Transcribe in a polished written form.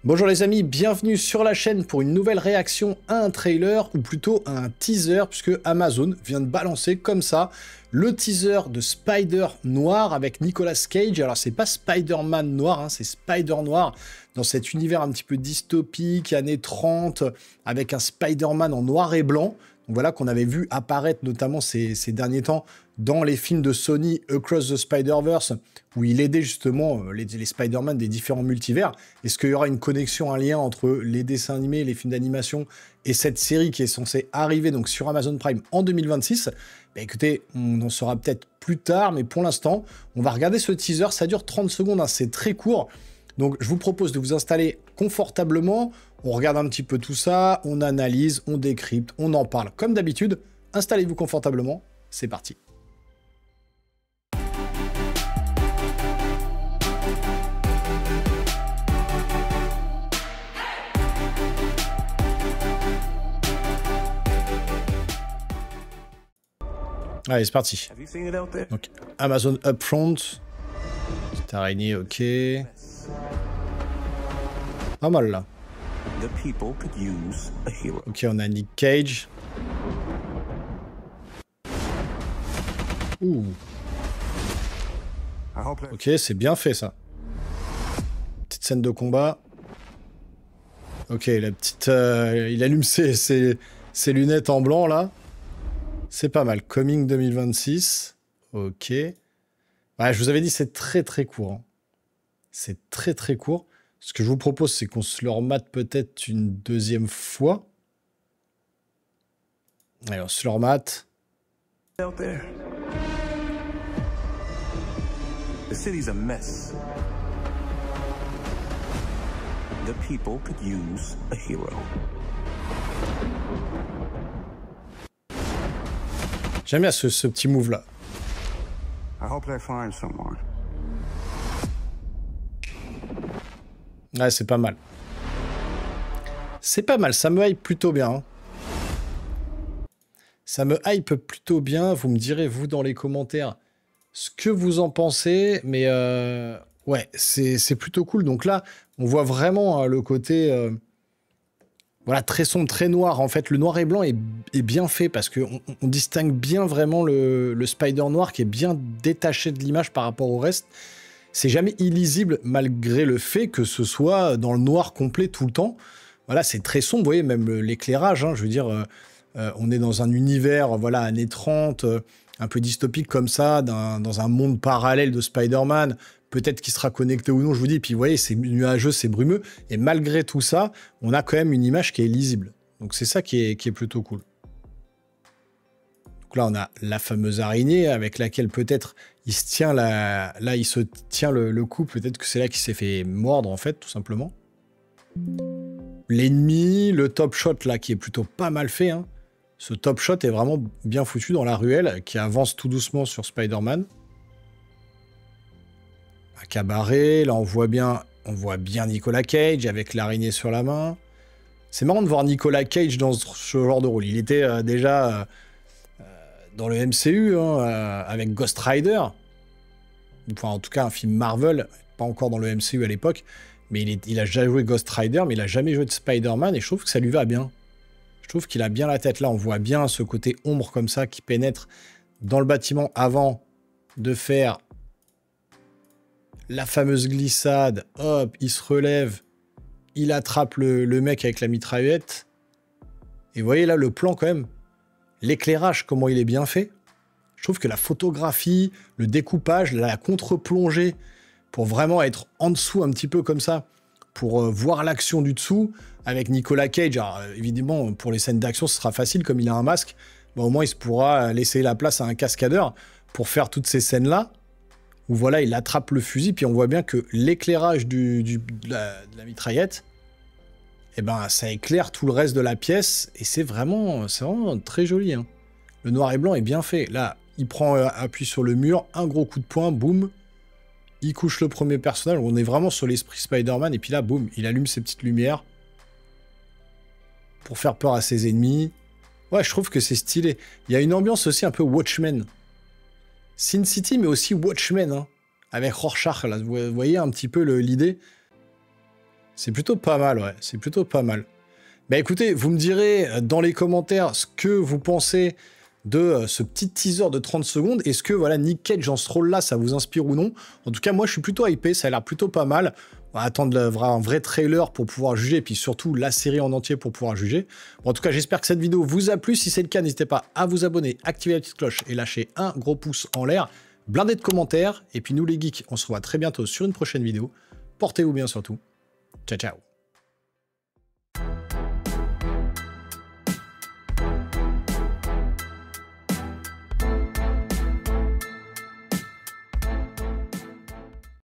Bonjour les amis, bienvenue sur la chaîne pour une nouvelle réaction à un trailer, ou plutôt à un teaser, puisque Amazon vient de balancer comme ça le teaser de Spider Noir avec Nicolas Cage. Alors c'est pas Spider-Man noir, hein, c'est Spider Noir, dans cet univers un petit peu dystopique, années 30, avec un Spider-Man en noir et blanc. Donc voilà, qu'on avait vu apparaître notamment ces derniers temps dans les films de Sony Across the Spider-Verse, où il aidait justement les Spider-Man des différents multivers. Est-ce qu'il y aura une connexion, un lien entre les dessins animés, les films d'animation et cette série qui est censée arriver donc sur Amazon Prime en 2026? Bah écoutez, on en saura peut-être plus tard, mais pour l'instant, on va regarder ce teaser. Ça dure 30 secondes, hein, c'est très court. Donc je vous propose de vous installer confortablement, on regarde un petit peu tout ça, on analyse, on décrypte, on en parle comme d'habitude. Installez-vous confortablement, c'est parti. Allez, c'est parti. Donc, Amazon Upfront. Petite araignée, ok. Pas mal, là. Ok, on a Nick Cage. Ouh. Ok, c'est bien fait, ça. Petite scène de combat. Ok, la petite... il allume ses lunettes en blanc, là. C'est pas mal. Coming 2026. Ok. Ouais, je vous avais dit, c'est très très court. Hein. C'est très très court. Ce que je vous propose, c'est qu'on se le remate peut-être une deuxième fois. Allez, on se le remate. Out there. The city's a mess. The people could use a hero. J'aime bien ce petit move-là. I hope they find someone. Ouais, c'est pas mal. C'est pas mal, ça me hype plutôt bien. Hein. Ça me hype plutôt bien. Vous me direz, vous, dans les commentaires, ce que vous en pensez. Mais ouais, c'est plutôt cool. Donc là, on voit vraiment hein, le côté... voilà, très sombre, très noir. En fait, le noir et blanc est bien fait parce qu'on distingue bien vraiment le Spider noir qui est bien détaché de l'image par rapport au reste. C'est jamais illisible malgré le fait que ce soit dans le noir complet tout le temps. Voilà, c'est très sombre. Vous voyez, même l'éclairage, hein, je veux dire, on est dans un univers, voilà, années 30, un peu dystopique comme ça, dans un monde parallèle de Spider-Man. Peut-être qu'il sera connecté ou non, je vous dis. Puis vous voyez, c'est nuageux, c'est brumeux. Et malgré tout ça, on a quand même une image qui est lisible. Donc c'est ça qui est plutôt cool. Donc là, on a la fameuse araignée avec laquelle peut-être il se tient là il se tient le cou. Peut-être que c'est là qu'il s'est fait mordre, en fait, tout simplement. L'ennemi, le top shot là, qui est plutôt pas mal fait. Hein. Ce top shot est vraiment bien foutu dans la ruelle, qui avance tout doucement sur Spider-Man. Un cabaret, là on voit bien Nicolas Cage avec l'araignée sur la main. C'est marrant de voir Nicolas Cage dans ce genre de rôle. Il était déjà dans le MCU hein, avec Ghost Rider. Enfin en tout cas un film Marvel, pas encore dans le MCU à l'époque. Mais il a déjà joué Ghost Rider, mais il a jamais joué de Spider-Man et je trouve que ça lui va bien. Je trouve qu'il a bien la tête là. On voit bien ce côté ombre comme ça qui pénètre dans le bâtiment avant de faire... la fameuse glissade, hop, il se relève, il attrape le mec avec la mitraillette. Et vous voyez là le plan quand même, l'éclairage, comment il est bien fait. Je trouve que la photographie, le découpage, la contre-plongée, pour vraiment être en dessous un petit peu comme ça, pour voir l'action du dessous, avec Nicolas Cage. Alors évidemment, pour les scènes d'action, ce sera facile, comme il a un masque. Bon, au moins, il se pourra laisser la place à un cascadeur pour faire toutes ces scènes-là. Où voilà, il attrape le fusil, puis on voit bien que l'éclairage de la mitraillette, eh ben, ça éclaire tout le reste de la pièce, et c'est vraiment très joli. Hein. Le noir et blanc est bien fait. Là, il prend appui sur le mur, un gros coup de poing, boum, il couche le premier personnage, on est vraiment sur l'esprit Spider-Man, et puis là, boum, il allume ses petites lumières pour faire peur à ses ennemis. Ouais, je trouve que c'est stylé. Il y a une ambiance aussi un peu Watchmen. Sin City, mais aussi Watchmen, hein, avec Rorschach, là, vous voyez un petit peu l'idée. C'est plutôt pas mal, ouais. C'est plutôt pas mal. Bah écoutez, vous me direz dans les commentaires ce que vous pensez de ce petit teaser de 30 secondes. Est-ce que voilà, Nick Cage dans ce rôle-là, ça vous inspire ou non? En tout cas, moi, je suis plutôt hypé. Ça a l'air plutôt pas mal. On va attendre un vrai trailer pour pouvoir juger, et puis surtout la série en entier pour pouvoir juger. Bon, en tout cas, j'espère que cette vidéo vous a plu. Si c'est le cas, n'hésitez pas à vous abonner, activer la petite cloche et lâcher un gros pouce en l'air. Blindé de commentaires. Et puis nous, les geeks, on se revoit très bientôt sur une prochaine vidéo. Portez-vous bien surtout. Ciao, ciao.